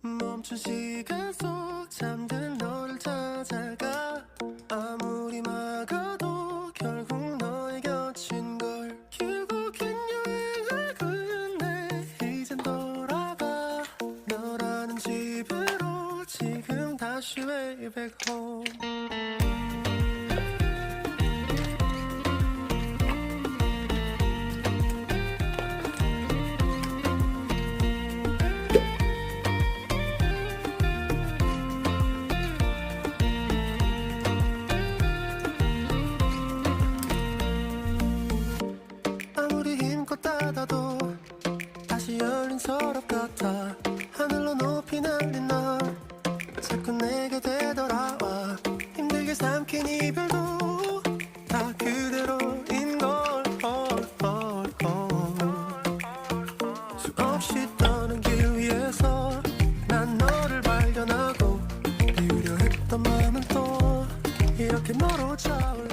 멈춘 시간 속 잠든 너를 찾아가 아무리 막아도 결국 너의 곁인 걸 결국엔 여행을 끝내 이젠 돌아가 너라는 집으로 지금 다시 way back home 아무리 힘껏 닫아도 다시 열린 서랍 같아 하늘로 높이 날린 너 자꾸 내게 되돌아와 힘들게 삼킨 이별도 다 그대로인 걸 수없이 떠는 길 위에서 난 너를 발견하고 비우려 했던 마음은 또 이렇게 너로 차올라